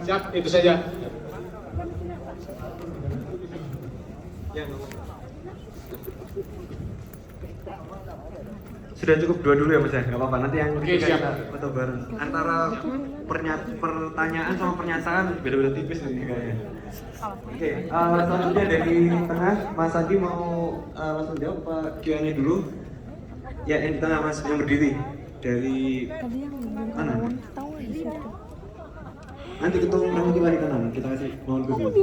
Siap, itu saja. Ya, sudah cukup dua dulu ya Mas ya, nggak apa-apa. Nanti yang ketiga siap. kita foto bareng. Antara pertanyaan sama pernyataan beda-beda tipis nih kayaknya. Oke, selanjutnya dari tengah, Mas Adi mau langsung jawab Pak Q&A dulu. Ya, yang di tengah Mas, yang berdiri dari mana? Nanti ketemu nanti lagi kanan, kita kasih mohon khusus.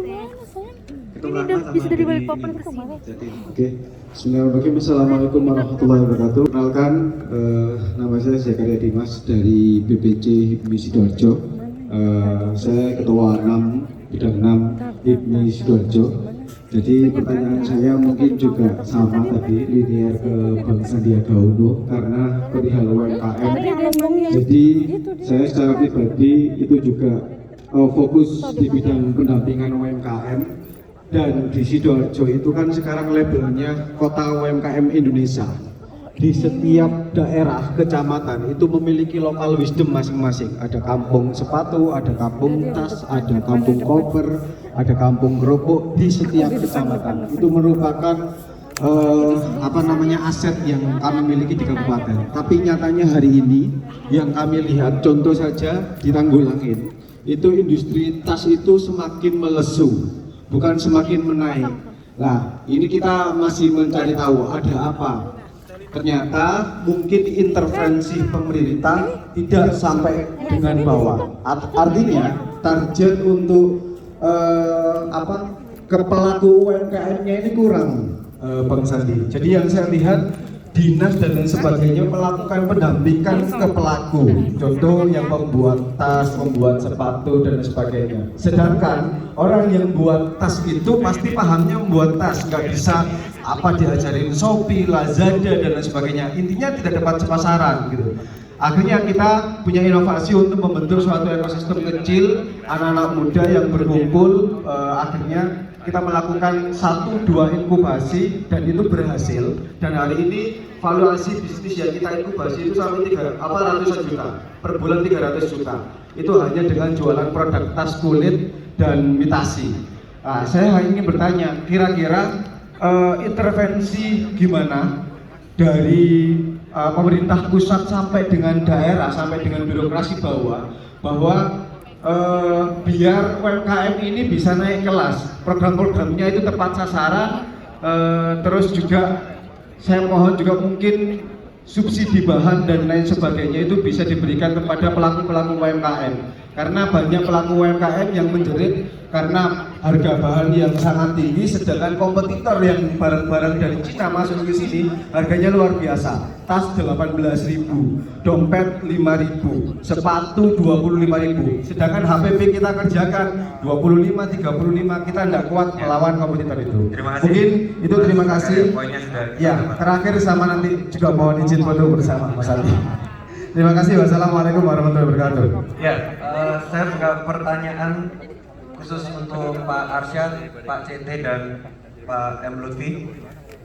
Ketemu sama bisa dari Balikpapan ke sini. Oke, Bismillahirrahmanirrahim. Assalamualaikum warahmatullahi wabarakatuh. Kenalkan, nama saya Zakaria Dimas dari BPC HIPMI Sidoarjo. Saya Ketua 6 Bidang 6 HIPMI Sidoarjo. Jadi pertanyaan saya mungkin juga sama tadi, linear ke Bang Sandiaga Uno karena perihal UMKM. Jadi saya secara pribadi itu juga fokus di bidang pendampingan UMKM. Dan di Sidoarjo itu kan sekarang labelnya Kota UMKM Indonesia. Di setiap daerah kecamatan itu memiliki lokal wisdom masing-masing. Ada kampung sepatu, ada kampung tas, ada kampung koper, ada kampung gerobok di setiap kecamatan. Itu merupakan aset yang kami miliki di kabupaten. Tapi nyatanya hari ini yang kami lihat, contoh saja di Tanggulangin, itu industri tas itu semakin melesu, bukan semakin menaik. Nah, ini kita masih mencari tahu ada apa. Ternyata mungkin intervensi pemerintah tidak sampai dengan bawah. Artinya target untuk ke pelaku UMKM-nya ini kurang, Bang Sandi. Jadi yang saya lihat dinas dan lain sebagainya melakukan pendampingan ke pelaku, contoh yang membuat tas, membuat sepatu dan sebagainya. Sedangkan orang yang buat tas itu pasti pahamnya membuat tas, nggak bisa diajarin Shopee, Lazada dan lain sebagainya. Intinya tidak dapat pasaran gitu. Akhirnya kita punya inovasi untuk membentuk suatu ekosistem kecil, anak-anak muda yang berkumpul. Akhirnya kita melakukan 1-2 inkubasi dan itu berhasil. Dan hari ini valuasi bisnis yang kita inkubasi itu sampai ratusan juta per bulan, 300 juta. Itu hanya dengan jualan produk tas kulit dan mitasi. Nah, saya ingin bertanya, kira-kira intervensi gimana dari pemerintah pusat sampai dengan daerah, sampai dengan birokrasi bawah, bahwa biar UMKM ini bisa naik kelas, program-programnya itu tepat sasaran. Terus juga saya mohon juga mungkin subsidi bahan dan lain sebagainya itu bisa diberikan kepada pelaku-pelaku UMKM, karena banyak pelaku UMKM yang menjerit karena harga bahan yang sangat tinggi, sedangkan kompetitor yang barang-barang dari Cina masuk ke sini harganya luar biasa. Tas 18.000, dompet 5.000, sepatu 25.000, sedangkan HPP kita kerjakan 25, 35, kita tidak kuat melawan kompetitor itu. Terima kasih. Mungkin itu, terima kasih. Ya, terakhir sama nanti juga mohon izin foto bersama Mas Ali. Terima kasih. Wassalamualaikum warahmatullahi wabarakatuh. Ya, saya buka pertanyaan khusus untuk Pak Arsyad, Pak CT dan Pak M Lutfi.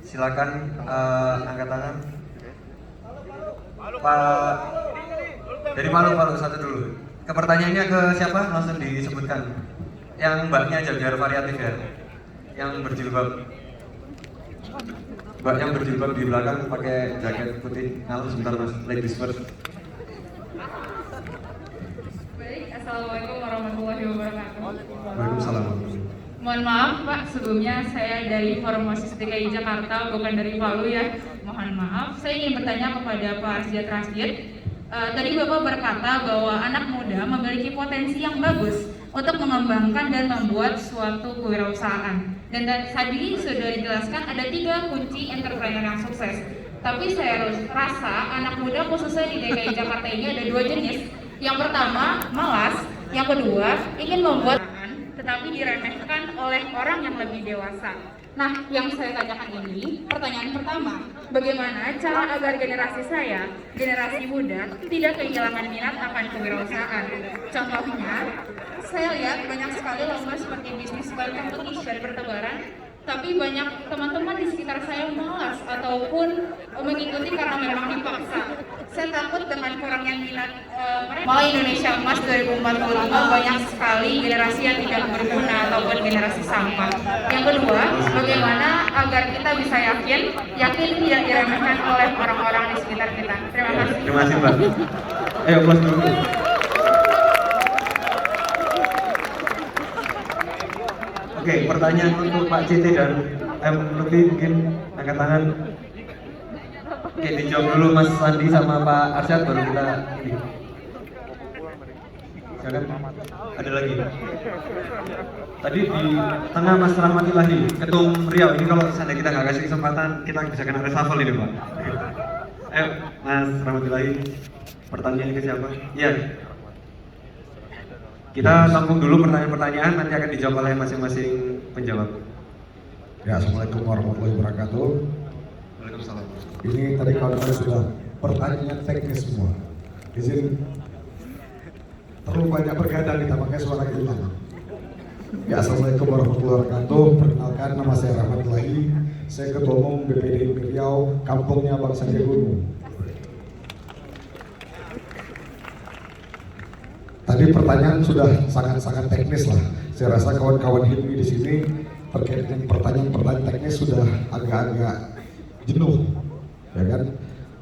Silakan angkat tangan. Pak dari Palu satu dulu. Pertanyaannya ke siapa? Langsung disebutkan. Yang mbaknya aja biar variatif ya. Yang berjilbab. Mbak yang berjilbab di belakang pakai jaket putih. Halo, sebentar Mas, ladies first. Baik, assalamualaikum warahmatullahi wabarakatuh. Waalaikumsalam. Mohon maaf Pak, sebelumnya saya dari Forum OSIS DKI Jakarta, bukan dari Palu ya. Mohon maaf, saya ingin bertanya kepada Pak Arsyad Rashid. Tadi Bapak berkata bahwa anak muda memiliki potensi yang bagus untuk mengembangkan dan membuat suatu kewirausahaan. Dan tadi sudah dijelaskan ada 3 kunci entrepreneur yang sukses. Tapi saya rasa anak muda khususnya di DKI Jakarta ini ada 2 jenis. Yang pertama, malas. Yang kedua, ingin membuat tetapi diremehkan oleh orang yang lebih dewasa. Nah, yang saya tanyakan ini, pertanyaan pertama, bagaimana cara agar generasi saya, generasi muda, tidak kehilangan minat akan kewirausahaan? Contohnya, saya lihat banyak sekali lomba seperti bisnis competition bertebaran, tapi banyak teman-teman di sekitar saya malas ataupun mengikuti karena memang dipaksa. Saya takut dengan kurangnya minat Mau Indonesia Emas 2045 banyak sekali generasi yang tidak berguna ataupun generasi sampah. Yang kedua, bagaimana agar kita bisa yakin tidak diremehkan oleh orang-orang di sekitar kita. Terima kasih. Terima kasih Mbak. Ayo plus dulu. Oke, pertanyaan untuk Pak CT dan Lutfi mungkin angkat tangan. Oke, dijawab dulu Mas Sandi sama Pak Arsyad baru kita ini. Silakan. Ada lagi. Tadi di tengah Mas Rahmatillahi, Ketum Riau. Ini kalau seandainya kita nggak kasih kesempatan, kita bisa kena reshuffle ini Pak. Ayo, Mas Rahmatillahi. Pertanyaannya ke siapa? Iya. Kita tampung dulu pertanyaan-pertanyaan, nanti akan dijawab oleh masing-masing penjawab. Ya, Assalamualaikum warahmatullahi wabarakatuh. Waalaikumsalam. Ini tadi kawan-kawan sudah pertanyaan teknis semua. Izin terlalu banyak bergadang kita makanya suara hilang. Ya, Assalamualaikum warahmatullahi wabarakatuh. Perkenalkan, nama saya Rahmatillahi. Saya Ketua Umum BPD Riau, kampungnya Bang Sandiaga Uno. Tadi pertanyaan sudah sangat-sangat teknis lah. Saya rasa kawan-kawan HIPMI di sini terkait dengan pertanyaan-pertanyaan teknis sudah agak-agak jenuh, ya kan?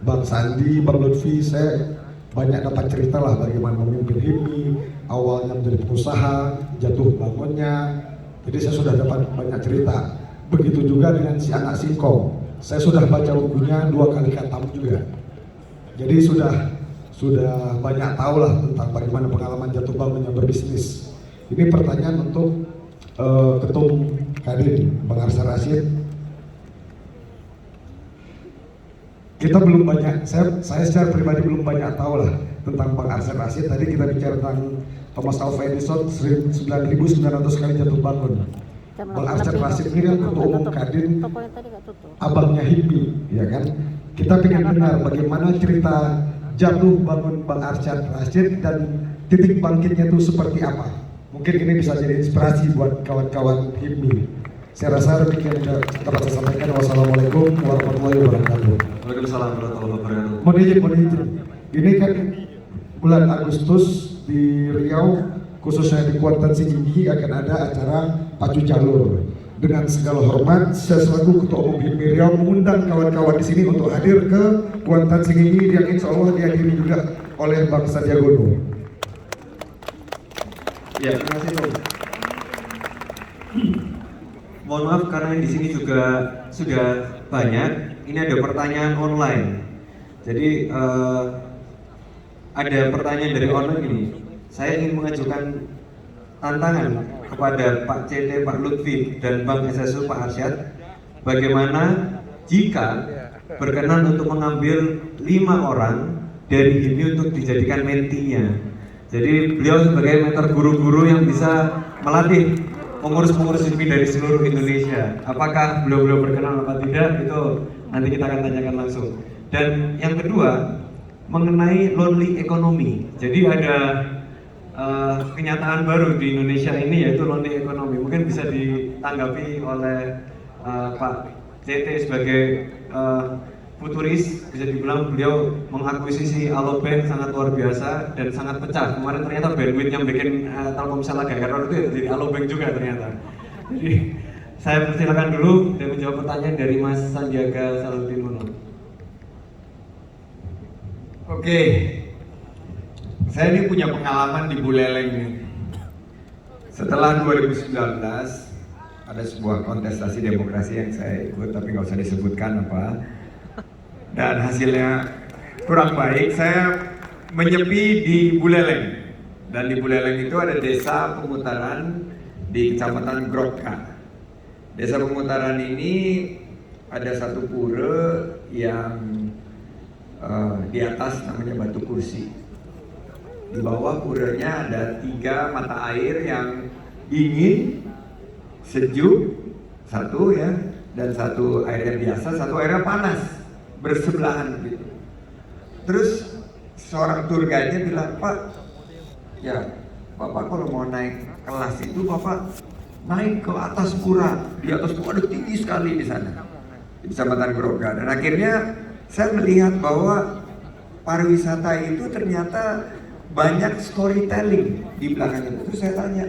Bang Sandi, Bang Lutfi, saya banyak dapat cerita lah bagaimana memimpin HIPMI, awalnya menjadi pengusaha, jatuh bangunnya. Jadi saya sudah dapat banyak cerita. Begitu juga dengan si anak singkong. Saya sudah baca bukunya 2 kali khatam juga. Jadi sudah banyak tahu lah tentang bagaimana pengalaman jatuh bangunnya berbisnis. Ini pertanyaan untuk Ketum Kadin, Bang Arsyad Rashid. Kita belum banyak, saya secara pribadi belum banyak tahu lah tentang Bang Arsyad Rashid. Tadi kita bicara tentang Thomas Alva Edison 9.900 kali jatuh bangun. Bang Arsyad Rashid ini kan Ketua Umum Kadin, abangnya HIPMI, ya kan? Kita ingin dengar bagaimana cerita jatuh bangun Bang Arsyad Rashid dan titik bangkitnya itu seperti apa. Mungkin ini bisa jadi inspirasi buat kawan-kawan HIPMI. Saya rasa demikian yang dapat saya sampaikan. Wassalamualaikum warahmatullahi wabarakatuh. Waalaikumsalam warahmatullahi wabarakatuh. Mohon izin. Ini kan bulan Agustus di Riau, khususnya di Kuantan Singgigi akan ada acara pacu jalur. Dengan segala hormat, saya selaku Ketua Umum HIPMI Riau mengundang kawan-kawan di sini untuk hadir ke Kuantan Singgigi yang insya Allah dihadiri juga oleh Bang Sandiaga Uno. Ya, terima kasih Tom. Mohon maaf karena di sini juga sudah banyak. Ini ada pertanyaan online. Jadi ada pertanyaan dari online ini. Saya ingin mengajukan tantangan kepada Pak CT, Pak Lutfi, dan Bang SSU Pak Arsyad, bagaimana jika berkenan untuk mengambil 5 orang dari HIPMI untuk dijadikan mentinya. Jadi beliau sebagai mentor guru-guru yang bisa melatih pengurus-pengurus HIPMI dari seluruh Indonesia. Apakah beliau berkenan atau tidak, itu nanti kita akan tanyakan langsung. Dan yang kedua, mengenai lonely economy. Jadi ada kenyataan baru di Indonesia ini, yaitu lonely economy. Mungkin bisa ditanggapi oleh Pak CT sebagai futuris. Bisa dibilang beliau mengakuisisi Alobank sangat luar biasa dan sangat pecah. Kemarin ternyata bandwidth yang bikin Telkomsel agak error itu jadi Alobank juga ternyata. Jadi saya persilakan dulu dan menjawab pertanyaan dari Mas Sandiaga Salahuddin Uno. Oke, saya ini punya pengalaman di Buleleng nih. Setelah 2019 ada sebuah kontestasi demokrasi yang saya ikut, tapi nggak usah disebutkan apa. Dan hasilnya kurang baik. Saya menyepi di Buleleng, dan di Buleleng itu ada desa pemutaran di Kecamatan Grokka. Desa pemutaran ini ada satu pura yang di atas namanya Batu Kursi. Di bawah puranya ada 3 mata air yang dingin, sejuk, satu ya, dan satu airnya biasa, satu airnya panas, bersebelahan gitu. Terus seorang tour guide-nya bilang, "Pak, ya Bapak kalau mau naik kelas itu Bapak naik ke atas pura. Di atas pura ada tinggi sekali di sana, di Kecamatan Groga. Dan akhirnya saya melihat bahwa pariwisata itu ternyata banyak storytelling di belakangnya. Terus saya tanya,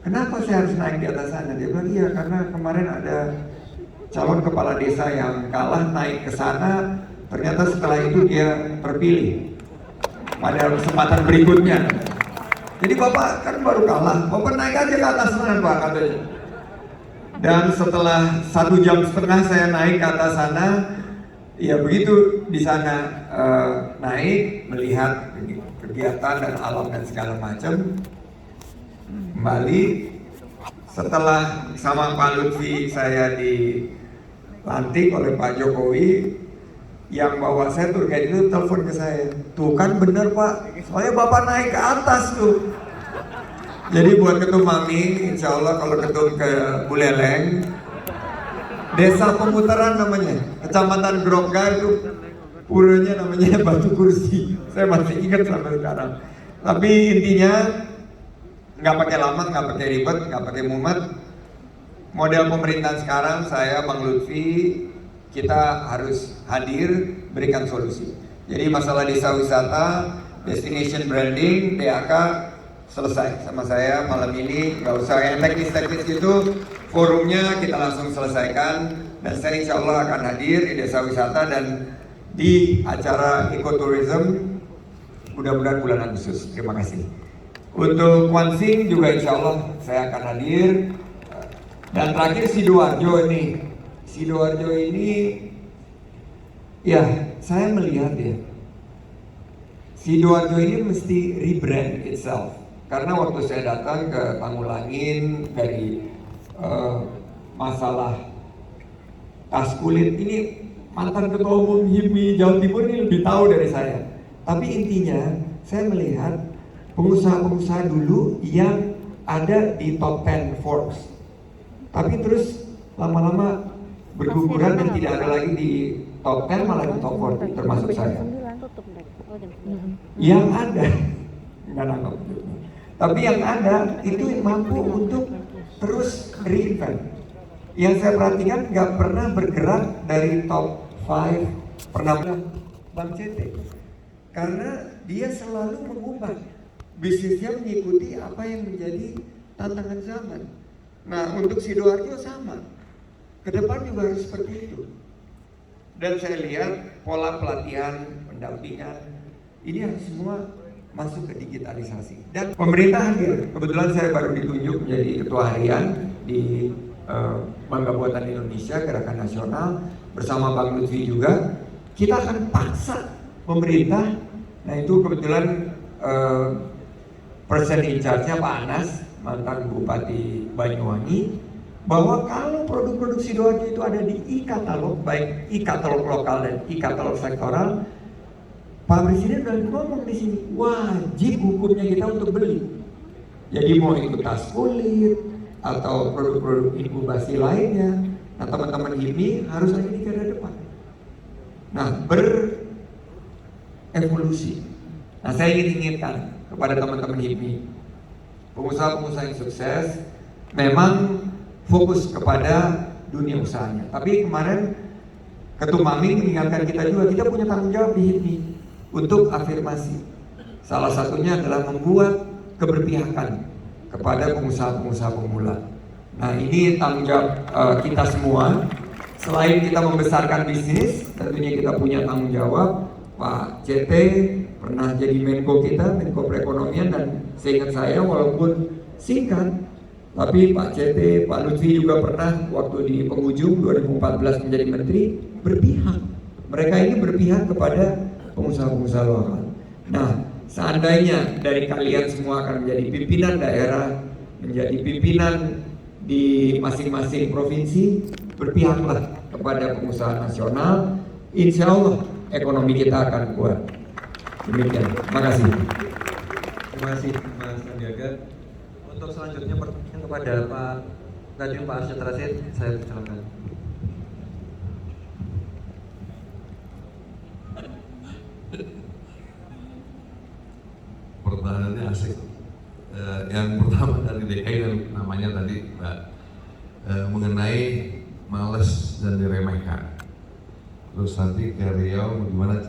kenapa saya harus naik di atas sana? Dia bilang, iya karena kemarin ada calon kepala desa yang kalah naik ke sana, ternyata setelah itu dia terpilih pada kesempatan berikutnya. Jadi Bapak kan baru kalah, Bapak naik aja ke atas sana Pak, katanya. Dan setelah 1,5 jam saya naik ke atas sana, ya begitu di sana naik, melihat kegiatan dan alam dan segala macam. Kembali setelah sama Pak Lutfi saya dilantik oleh Pak Jokowi, yang bawa saya tuh kayak itu telepon ke saya, tuh kan bener Pak, soalnya Bapak naik ke atas tuh. Jadi buat Ketum Maming, insya Allah kalau Ketum ke Buleleng, Desa Pemutaran namanya, Kecamatan Groga itu puranya namanya Batu Kursi. Saya masih ingat sampai sekarang. Tapi intinya nggak pakai lama, nggak pakai ribet, nggak pakai mumet. Model pemerintahan sekarang saya Bang Lutfi, kita harus hadir berikan solusi. Jadi masalah desa wisata, destination branding, DAK selesai sama saya malam ini. Nggak usah yang teknis-teknis itu, forumnya kita langsung selesaikan. Dan saya insya Allah akan hadir di desa wisata dan di acara ekoturism mudah-mudahan bulan Agustus. Terima kasih. Untuk Wansing juga insya Allah saya akan hadir. Dan terakhir Sidoarjo ini. Sidoarjo ini ya saya melihat ya, Sidoarjo ini mesti rebrand itself. Karena waktu saya datang ke Tanggulangin dari masalah tas kulit ini, mantan ketua umum HIPMI Jawa Timur ini lebih tahu dari saya. Tapi intinya saya melihat pengusaha-pengusaha dulu yang ada di top 10 Forbes, tapi terus lama-lama berguguran dan tidak ada lagi di top 10, malah di top 40 termasuk saya. Yang ada nggak nangkep. Tapi yang ada itu mampu untuk terus reinvent. Yang saya perhatikan nggak pernah bergerak dari top 5, pernah Bang CT. Karena dia selalu mengubah bisnisnya mengikuti apa yang menjadi tantangan zaman. Nah untuk Sidoarjo sama, ke depan juga harus seperti itu. Dan saya lihat pola pelatihan, pendampingan, ini harus semua masuk ke digitalisasi. Dan pemerintah hadir. Kebetulan saya baru ditunjuk menjadi ketua harian di Bangga Buatan Indonesia, Gerakan Nasional, bersama Bang Lutfi juga. Kita akan paksa pemerintah. Nah itu kebetulan person in charge-nya Pak Anas, mantan Bupati Banyuwangi, bahwa kalau produk-produk Sidoarjo itu ada di e-katalog, baik e-katalog lokal dan e-katalog sektoral, Pak Presiden udah ngomong di sini, wajib hukumnya kita untuk beli. Jadi mau ikut tas kulit atau produk-produk inkubasi lainnya, nah teman-teman HIPMI harus ada di garda depan. Nah berevolusi. Nah saya ingin ingatkan kepada teman-teman HIPMI, pengusaha-pengusaha yang sukses memang fokus kepada dunia usahanya. Tapi kemarin Ketum Maming mengingatkan kita juga, kita punya tanggung jawab di HIPMI untuk afirmasi. Salah satunya adalah membuat keberpihakan kepada pengusaha-pengusaha pemula. Nah ini tanggung jawab kita semua. Selain kita membesarkan bisnis, tentunya kita punya tanggung jawab. Pak CT pernah jadi Menko kita, Menko Perekonomian, dan seingat saya walaupun singkat, tapi Pak CT, Pak Lutfi juga pernah waktu di penghujung 2014 menjadi Menteri berpihak. Mereka ini berpihak kepada pengusaha-pengusaha lokal. Nah, seandainya dari kalian semua akan menjadi pimpinan daerah, menjadi pimpinan di masing-masing provinsi, berpihaklah kepada pengusaha nasional. Insya Allah ekonomi kita akan kuat. Demikian. Terima kasih. Terima kasih Mas Sandiaga. Untuk selanjutnya pertanyaan kepada Pak Kadin Pak Arsyad Rashid, saya persilakan. Pertanyaannya asik. Yang pertama dari DKI dan namanya tadi Mbak, mengenai males dan diremehkan. Terus nanti ke Riau gimana